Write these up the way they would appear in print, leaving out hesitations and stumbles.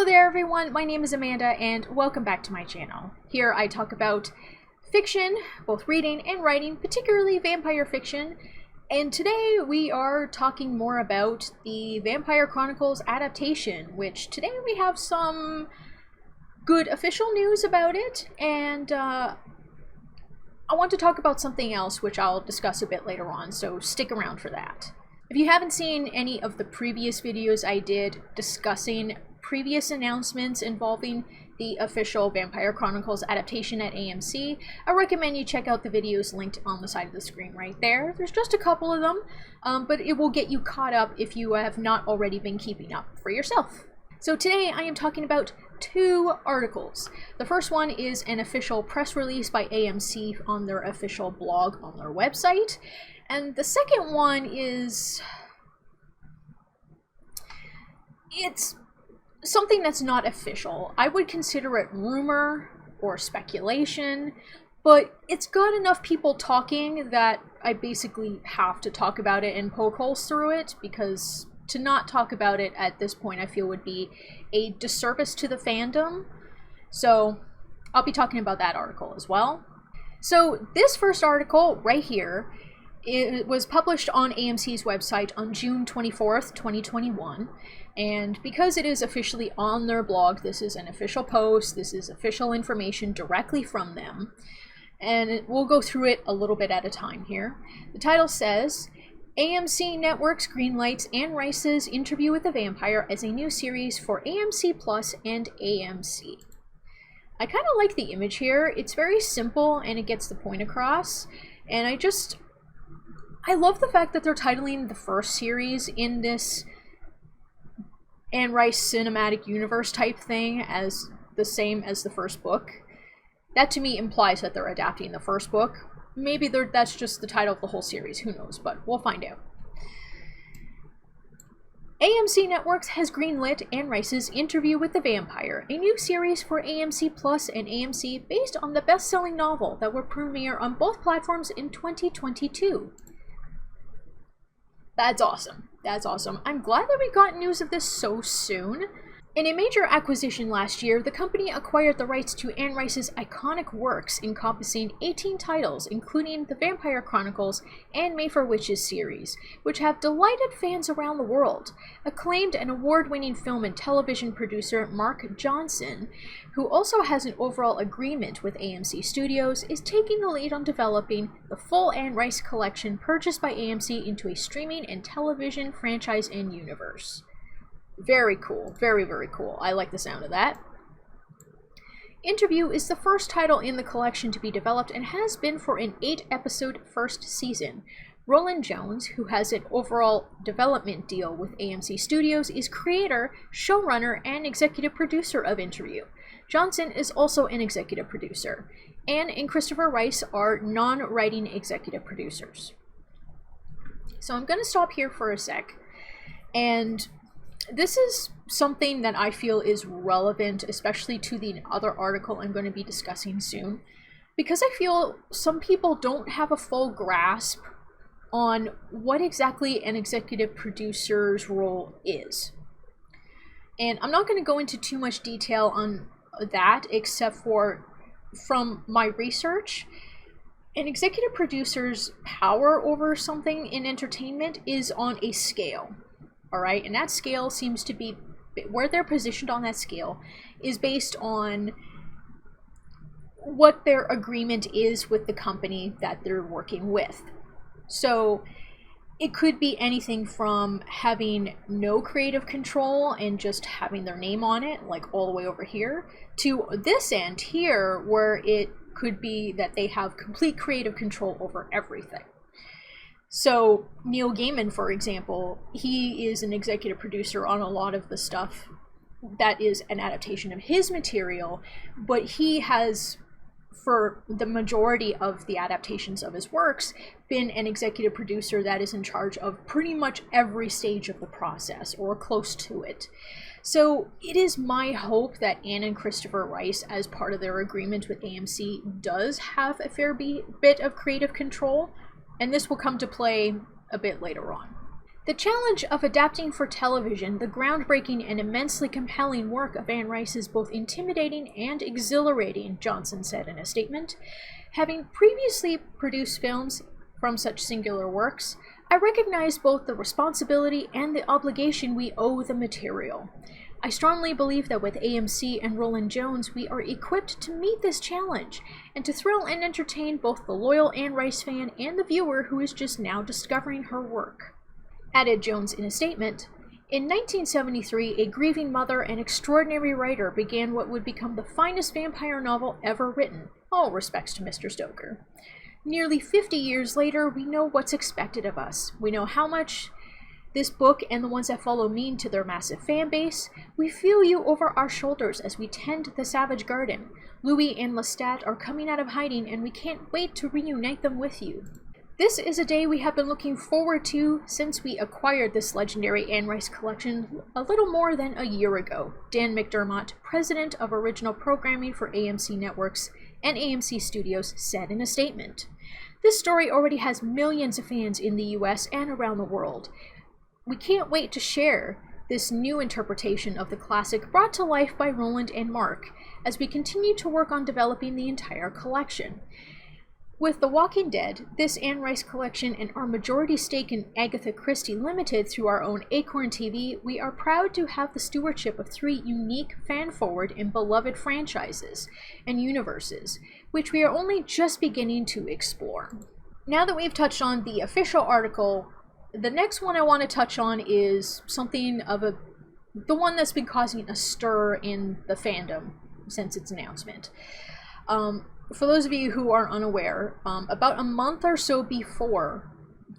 there everyone, my name is Amanda and welcome back to my channel. Here I talk about fiction, both reading and writing, particularly vampire fiction. And today we are talking more about the Vampire Chronicles adaptation, which today we have some good official news about it, and I want to talk about something else which I'll discuss a bit later on, so stick around for that. If you haven't seen any of the previous videos I did discussing previous announcements involving the official Vampire Chronicles adaptation at AMC, I recommend you check out the videos linked on the side of the screen right there. There's just a couple of them, but it will get you caught up if you have not already been keeping up for yourself. So today I am talking about two articles. The first one is an official press release by AMC on their official blog on their website, and the second one is... it's something that's not official. I would consider it rumor or speculation, but it's got enough people talking that I basically have to talk about it and poke holes through it, because to not talk about it at this point I feel would be a disservice to the fandom. So I'll be talking about that article as well. So this first article right here, it was published on AMC's website on June 24th, 2021. And because it is officially on their blog, this is an official post, this is official information directly from them. And we'll go through it a little bit at a time here. The title says, AMC Networks greenlights Anne Rice's Interview with a Vampire as a new series for AMC Plus and AMC. I kind of like the image here. It's very simple and it gets the point across. And I love the fact that they're titling the first series in this Anne Rice cinematic universe type thing as the same as the first book. That to me implies that they're adapting the first book. Maybe that's just the title of the whole series, who knows, but we'll find out. AMC Networks has greenlit Anne Rice's Interview with the Vampire, a new series for AMC Plus and AMC based on the best-selling novel that will premiere on both platforms in 2022. That's awesome. That's awesome. I'm glad that we got news of this so soon. In a major acquisition last year, the company acquired the rights to Anne Rice's iconic works encompassing 18 titles, including the Vampire Chronicles and Mayfair Witches series, which have delighted fans around the world. Acclaimed and award-winning film and television producer Mark Johnson, who also has an overall agreement with AMC Studios, is taking the lead on developing the full Anne Rice collection purchased by AMC into a streaming and television franchise and universe. Very cool. Very, very cool. I like the sound of that. Interview is the first title in the collection to be developed and has been for an 8-episode first season. Roland Jones, who has an overall development deal with AMC Studios, is creator, showrunner, and executive producer of Interview. Johnson is also an executive producer. Anne and Christopher Rice are non-writing executive producers. So I'm going to stop here for a sec, and this is something that I feel is relevant, especially to the other article I'm going to be discussing soon, because I feel some people don't have a full grasp on what exactly an executive producer's role is. And I'm not going to go into too much detail on that, except for from my research. An executive producer's power over something in entertainment is on a scale. Alright, and that scale seems to be, where they're positioned on that scale is based on what their agreement is with the company that they're working with. So it could be anything from having no creative control and just having their name on it, like all the way over here, to this end here where it could be that they have complete creative control over everything. So Neil Gaiman, for example, he is an executive producer on a lot of the stuff that is an adaptation of his material, but he has, for the majority of the adaptations of his works, been an executive producer that is in charge of pretty much every stage of the process, or close to it. So it is my hope that Anne and Christopher Rice, as part of their agreement with AMC, does have a fair bit of creative control, and this will come to play a bit later on. The challenge of adapting for television the groundbreaking and immensely compelling work of Anne Rice is both intimidating and exhilarating, Johnson said in a statement. Having previously produced films from such singular works, I recognize both the responsibility and the obligation we owe the material. I strongly believe that with AMC and Roland Jones, we are equipped to meet this challenge and to thrill and entertain both the loyal Anne Rice fan and the viewer who is just now discovering her work. Added Jones in a statement, in 1973, a grieving mother and extraordinary writer began what would become the finest vampire novel ever written. All respects to Mr. Stoker. Nearly 50 years later, we know what's expected of us. We know how much this book and the ones that follow mean to their massive fan base. We feel you over our shoulders as we tend the Savage Garden. Louis and Lestat are coming out of hiding, and we can't wait to reunite them with you. This is a day we have been looking forward to since we acquired this legendary Anne Rice collection a little more than a year ago, Dan McDermott, president of original programming for AMC Networks and AMC Studios, said in a statement. This story already has millions of fans in the US and around the world. We can't wait to share this new interpretation of the classic brought to life by Roland and Mark as we continue to work on developing the entire collection. With The Walking Dead, this Anne Rice collection, and our majority stake in Agatha Christie Limited through our own Acorn TV, we are proud to have the stewardship of 3 unique, fan-forward, and beloved franchises and universes, which we are only just beginning to explore. Now that we've touched on the official article, the next one I want to touch on is something of the one that's been causing a stir in the fandom since its announcement. For those of you who are unaware, about a month or so before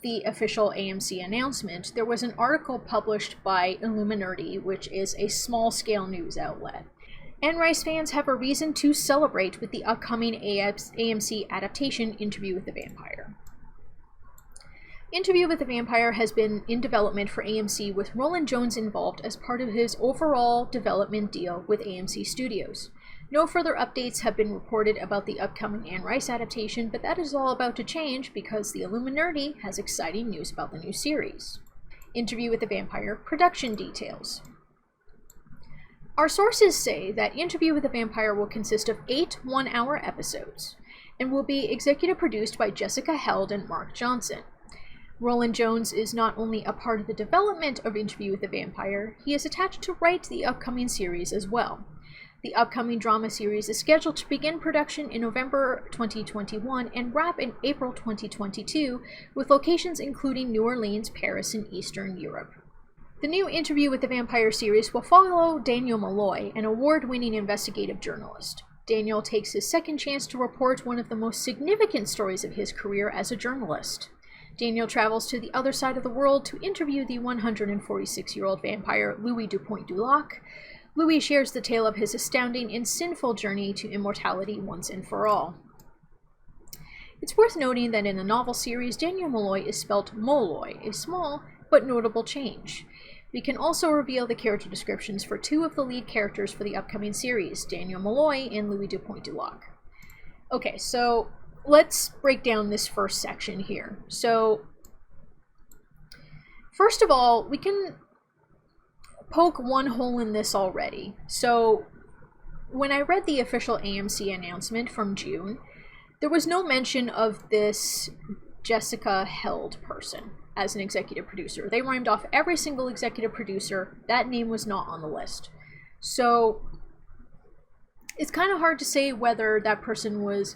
the official AMC announcement, there was an article published by Illuminati, which is a small-scale news outlet. Anne Rice fans have a reason to celebrate with the upcoming AMC adaptation Interview with the Vampire. Interview with the Vampire has been in development for AMC with Roland Jones involved as part of his overall development deal with AMC Studios. No further updates have been reported about the upcoming Anne Rice adaptation, but that is all about to change because the Illuminati has exciting news about the new series. Interview with the Vampire production details. Our sources say that Interview with the Vampire will consist of 8 one-hour episodes and will be executive produced by Jessica Held and Mark Johnson. Roland Jones is not only a part of the development of Interview with the Vampire, he is attached to write the upcoming series as well. The upcoming drama series is scheduled to begin production in November 2021 and wrap in April 2022, with locations including New Orleans, Paris, and Eastern Europe. The new Interview with the Vampire series will follow Daniel Malloy, an award-winning investigative journalist. Daniel takes his second chance to report one of the most significant stories of his career as a journalist. Daniel travels to the other side of the world to interview the 146-year-old vampire Louis Dupoint-Dulac. Louis shares the tale of his astounding and sinful journey to immortality once and for all. It's worth noting that in the novel series, Daniel Malloy is spelled Molloy, a small but notable change. We can also reveal the character descriptions for 2 of the lead characters for the upcoming series, Daniel Malloy and Louis Dupoint-Dulac. Okay, so let's break down this first section here. So, first of all, we can poke one hole in this already. So, when I read the official AMC announcement from June, there was no mention of this Jessica Held person as an executive producer. They rhymed off every single executive producer. That name was not on the list. So, it's kind of hard to say whether that person was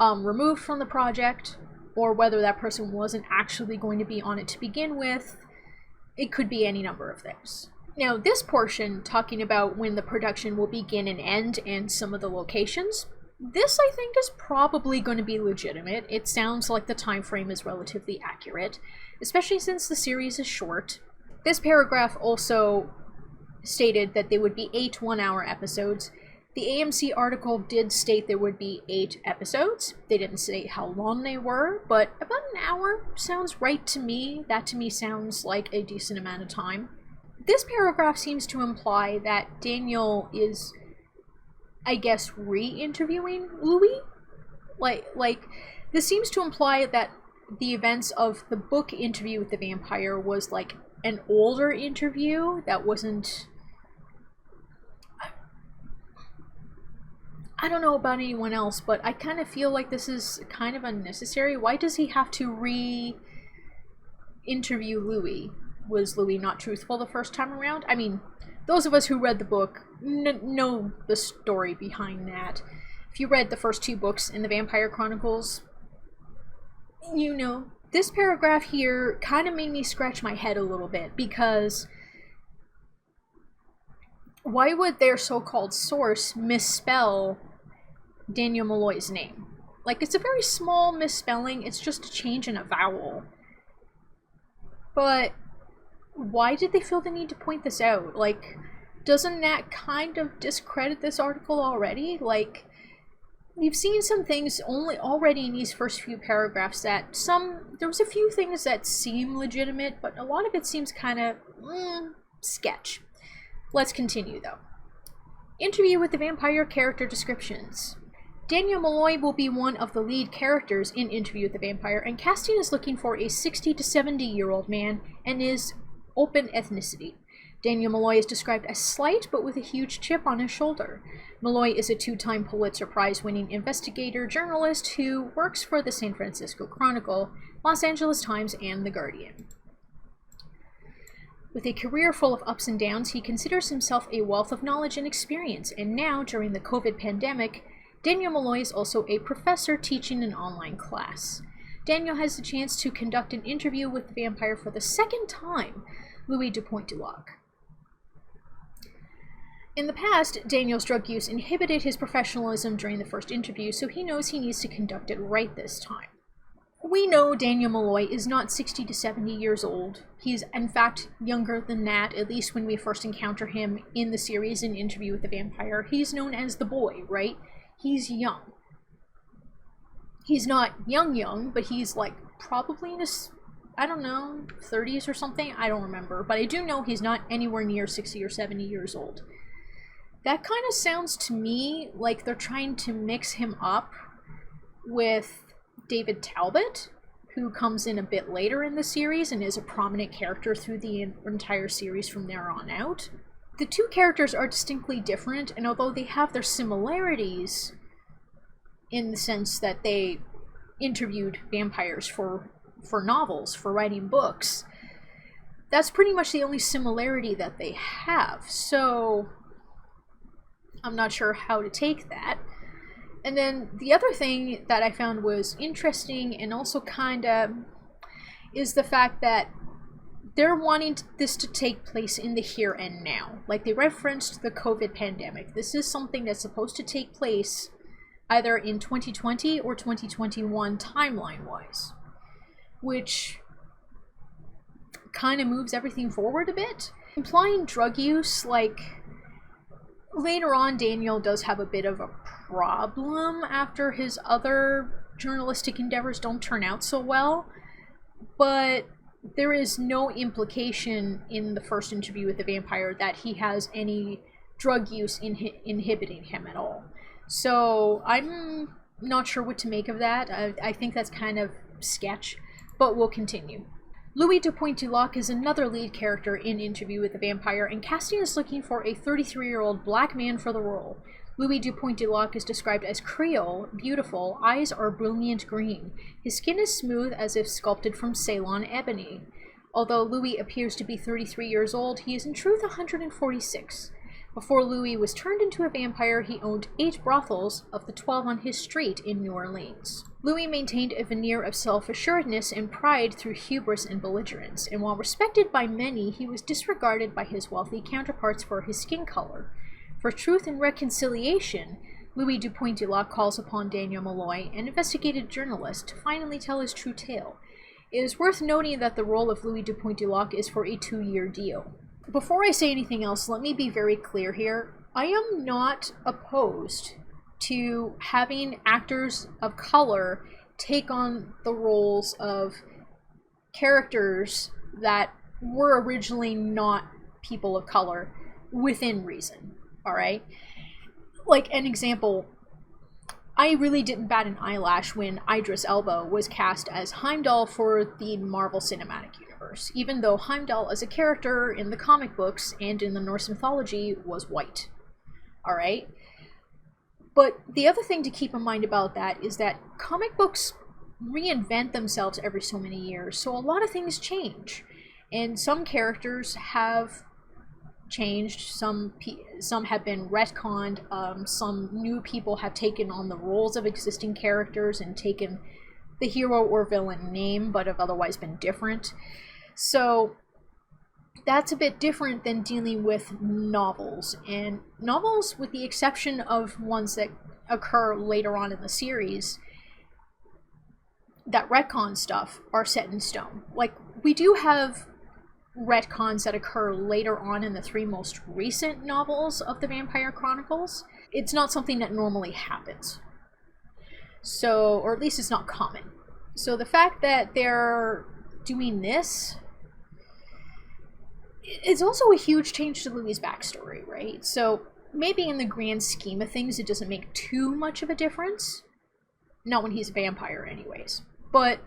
removed from the project or whether that person wasn't actually going to be on it to begin with. It could be any number of things. Now, this portion, talking about when the production will begin and end and some of the locations, this I think is probably going to be legitimate. It sounds like the time frame is relatively accurate, especially since the series is short. This paragraph also stated that there would be 8 one-hour episodes. The AMC article did state there would be 8 episodes. They didn't say how long they were, but about an hour sounds right to me. That to me sounds like a decent amount of time. This paragraph seems to imply that Daniel is, I guess, re-interviewing Louis? Like, this seems to imply that the events of the book Interview with the Vampire was like an older interview that wasn't... I don't know about anyone else, but I kind of feel like this is kind of unnecessary. Why does he have to re-interview Louis? Was Louis not truthful the first time around? I mean, those of us who read the book know the story behind that. If you read the first 2 books in the Vampire Chronicles, you know. This paragraph here kind of made me scratch my head a little bit, because why would their so-called source misspell Daniel Malloy's name? Like, it's a very small misspelling, it's just a change in a vowel. But why did they feel the need to point this out? Like, doesn't that kind of discredit this article already? Like, we've seen some things already in these first few paragraphs that there was a few things that seem legitimate, but a lot of it seems kind of sketch. Let's continue though. Interview with the Vampire character descriptions. Daniel Malloy will be one of the lead characters in Interview with the Vampire, and casting is looking for a 60 to 70-year-old man and is open ethnicity. Daniel Malloy is described as slight but with a huge chip on his shoulder. Malloy is a 2-time Pulitzer Prize-winning investigator journalist who works for the San Francisco Chronicle, Los Angeles Times, and The Guardian. With a career full of ups and downs, he considers himself a wealth of knowledge and experience, and now, during the COVID pandemic, Daniel Malloy is also a professor teaching an online class. Daniel has the chance to conduct an interview with the vampire for the second time, Louis Dupoint-Duloc. In the past, Daniel's drug use inhibited his professionalism during the first interview, so he knows he needs to conduct it right this time. We know Daniel Malloy is not 60 to 70 years old. He's, in fact, younger than that, at least when we first encounter him in the series in Interview with the Vampire. He's known as the boy, right? He's young. He's not young, but he's like probably in his, I don't know, 30s or something? I don't remember. But I do know he's not anywhere near 60 or 70 years old. That kind of sounds to me like they're trying to mix him up with David Talbot, who comes in a bit later in the series and is a prominent character through the entire series from there on out. The two characters are distinctly different, and although they have their similarities in the sense that they interviewed vampires for novels, for writing books, that's pretty much the only similarity that they have. So I'm not sure how to take that. And then the other thing that I found was interesting and also kind of is the fact that they're wanting this to take place in the here and now. Like, they referenced the COVID pandemic. This is something that's supposed to take place either in 2020 or 2021 timeline-wise, which kind of moves everything forward a bit. Implying drug use, like, later on Daniel does have a bit of a problem after his other journalistic endeavors don't turn out so well, but there is no implication in the first Interview with the Vampire that he has any drug use inhibiting him at all. So I'm not sure what to make of that. I think that's kind of sketch, but we'll continue. Louis Dupoint-Duloc is another lead character in Interview with the Vampire, and casting is looking for a 33-year-old black man for the role. Louis Dupoint-Duloc is described as Creole, beautiful, eyes are brilliant green. His skin is smooth as if sculpted from Ceylon ebony. Although Louis appears to be 33 years old, he is in truth 146. Before Louis was turned into a vampire, he owned 8 brothels of the 12 on his street in New Orleans. Louis maintained a veneer of self-assuredness and pride through hubris and belligerence, and while respected by many, he was disregarded by his wealthy counterparts for his skin color. For truth and reconciliation, Louis Dupoint-Duloc calls upon Daniel Malloy, an investigative journalist, to finally tell his true tale. It is worth noting that the role of Louis Dupoint-Duloc is for a 2-year deal. Before I say anything else, let me be very clear here. I am not opposed to having actors of color take on the roles of characters that were originally not people of color within reason, alright? Like, an example, I really didn't bat an eyelash when Idris Elba was cast as Heimdall for the Marvel Cinematic Universe, even though Heimdall as a character in the comic books and in the Norse mythology was white. Alright? But the other thing to keep in mind about that is that comic books reinvent themselves every so many years, so a lot of things change. And some characters have changed, some have been retconned, some new people have taken on the roles of existing characters and taken the hero or villain name, but have otherwise been different. So that's a bit different than dealing with novels. And novels, with the exception of ones that occur later on in the series, that retcon stuff, are set in stone. Like, we do have retcons that occur later on in the 3 most recent novels of the Vampire Chronicles. It's not something that normally happens. So, or at least it's not common. So the fact that they're doing this, it's also a huge change to Louis's backstory, right? So maybe in the grand scheme of things, it doesn't make too much of a difference. Not when he's a vampire anyways. But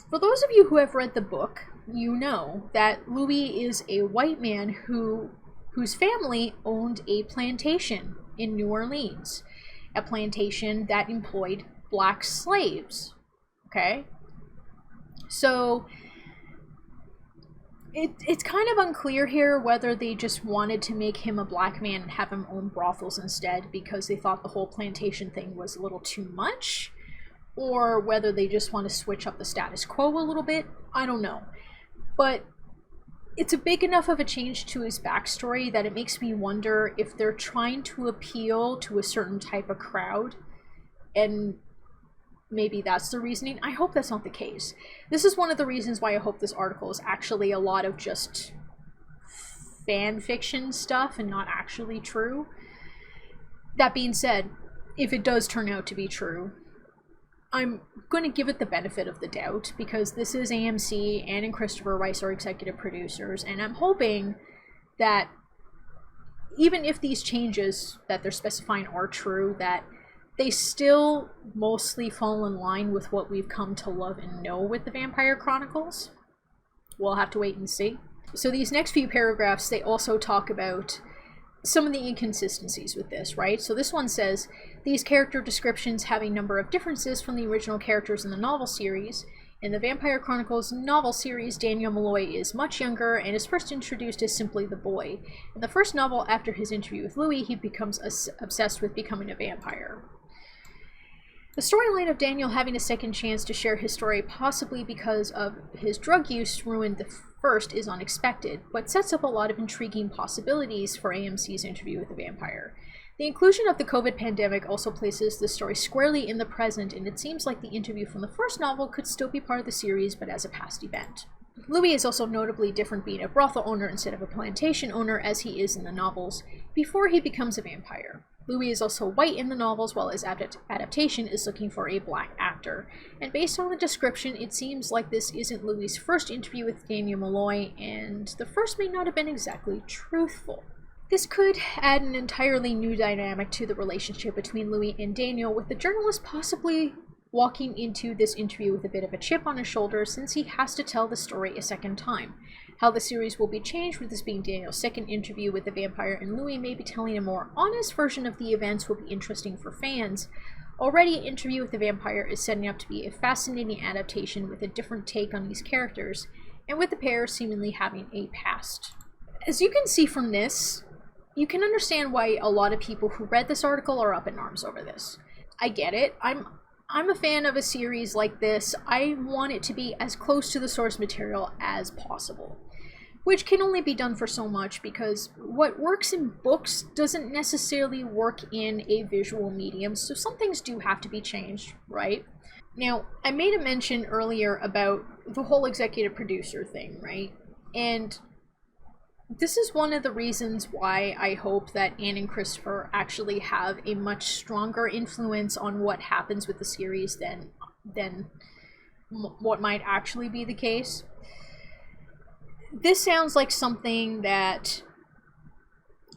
for those of you who have read the book, you know that Louis is a white man whose family owned a plantation in New Orleans. A plantation that employed black slaves. Okay? So it's kind of unclear here whether they just wanted to make him a black man and have him own brothels instead because they thought the whole plantation thing was a little too much, or whether they just want to switch up the status quo a little bit. I don't know. But it's a big enough of a change to his backstory that it makes me wonder if they're trying to appeal to a certain type of crowd, and maybe that's the reasoning. I hope that's not the case. This is one of the reasons why I hope this article is actually a lot of just fan fiction stuff and not actually true. That being said, if it does turn out to be true, I'm going to give it the benefit of the doubt because this is AMC and Christopher Rice are executive producers, and I'm hoping that even if these changes that they're specifying are true, that they still mostly fall in line with what we've come to love and know with the Vampire Chronicles. We'll have to wait and see. So these next few paragraphs, they also talk about some of the inconsistencies with this, right? So this one says, these character descriptions have a number of differences from the original characters in the novel series. In the Vampire Chronicles novel series, Daniel Malloy is much younger and is first introduced as simply the boy. In the first novel, after his interview with Louis, he becomes obsessed with becoming a vampire. The storyline of Daniel having a second chance to share his story, possibly because of his drug use ruined the first, is unexpected, but sets up a lot of intriguing possibilities for AMC's interview with the vampire. The inclusion of the COVID pandemic also places the story squarely in the present, and it seems like the interview from the first novel could still be part of the series, but as a past event. Louis is also notably different being a brothel owner instead of a plantation owner, as he is in the novels, before he becomes a vampire. Louis is also white in the novels, while his Adaptation is looking for a black actor. And based on the description, it seems like this isn't Louis' first interview with Daniel Malloy, and the first may not have been exactly truthful. This could add an entirely new dynamic to the relationship between Louis and Daniel, with the journalist possibly walking into this interview with a bit of a chip on his shoulder since he has to tell the story a second time. How the series will be changed, with this being Daniel's second interview with the vampire and Louis maybe telling a more honest version of the events, will be interesting for fans. Already, Interview with the Vampire is setting up to be a fascinating adaptation with a different take on these characters, and with the pair seemingly having a past. As you can see from this, you can understand why a lot of people who read this article are up in arms over this. I get it. I'm a fan of a series like this. I want it to be as close to the source material as possible, which can only be done for so much because what works in books doesn't necessarily work in a visual medium, so some things do have to be changed, right? Now, I made a mention earlier about the whole executive producer thing, right? And this is one of the reasons why I hope that Anne and Christopher actually have a much stronger influence on what happens with the series than what might actually be the case. This sounds like something that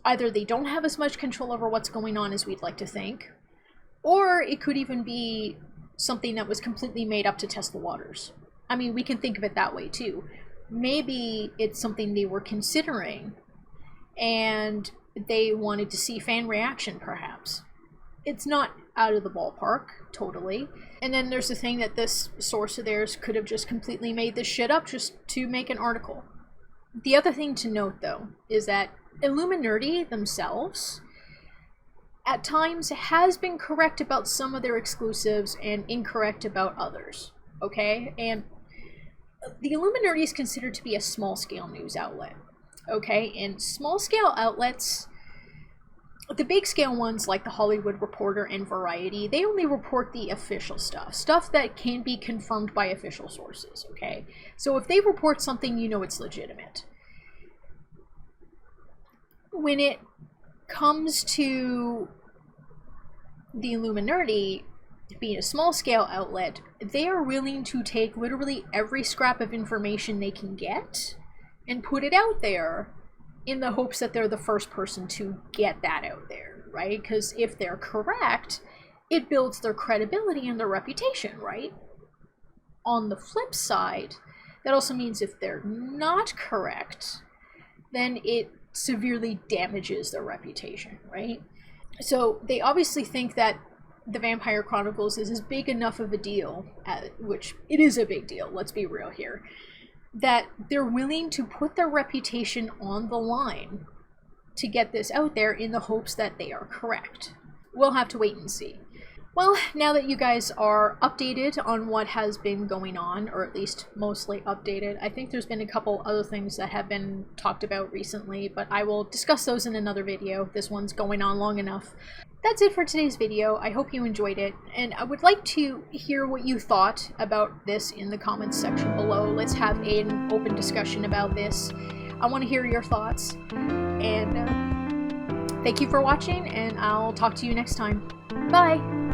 either they don't have as much control over what's going on as we'd like to think, Or it could even be something that was completely made up to test the waters. I mean, we can think of it that way too. Maybe it's something they were considering and they wanted to see fan reaction, perhaps. It's not out of the ballpark, totally. And then there's the thing that this source of theirs could have just completely made this shit up just to make an article. The other thing to note, though, is that Illuminati themselves at times has been correct about some of their exclusives and incorrect about others, okay? And the Illuminati is considered to be a small-scale news outlet, okay? And small-scale outlets, the big-scale ones like the Hollywood Reporter and Variety, they only report the official stuff that can be confirmed by official sources, okay? So if they report something, you know it's legitimate. When it comes to the Illuminati being a small-scale outlet, they are willing to take literally every scrap of information they can get and put it out there in the hopes that they're the first person to get that out there, right? Because if they're correct, it builds their credibility and their reputation, right? On the flip side, that also means if they're not correct, then it severely damages their reputation, right? So they obviously think that the Vampire Chronicles is as big enough of a deal, which it is a big deal, let's be real here, that they're willing to put their reputation on the line to get this out there in the hopes that they are correct. We'll have to wait and see. Well, now that you guys are updated on what has been going on, or at least mostly updated, I think there's been a couple other things that have been talked about recently, but I will discuss those in another video. This one's going on long enough. That's it for today's video. I hope you enjoyed it, and I would like to hear what you thought about this in the comments section below. Let's have an open discussion about this. I want to hear your thoughts, and thank you for watching, and I'll talk to you next time. Bye!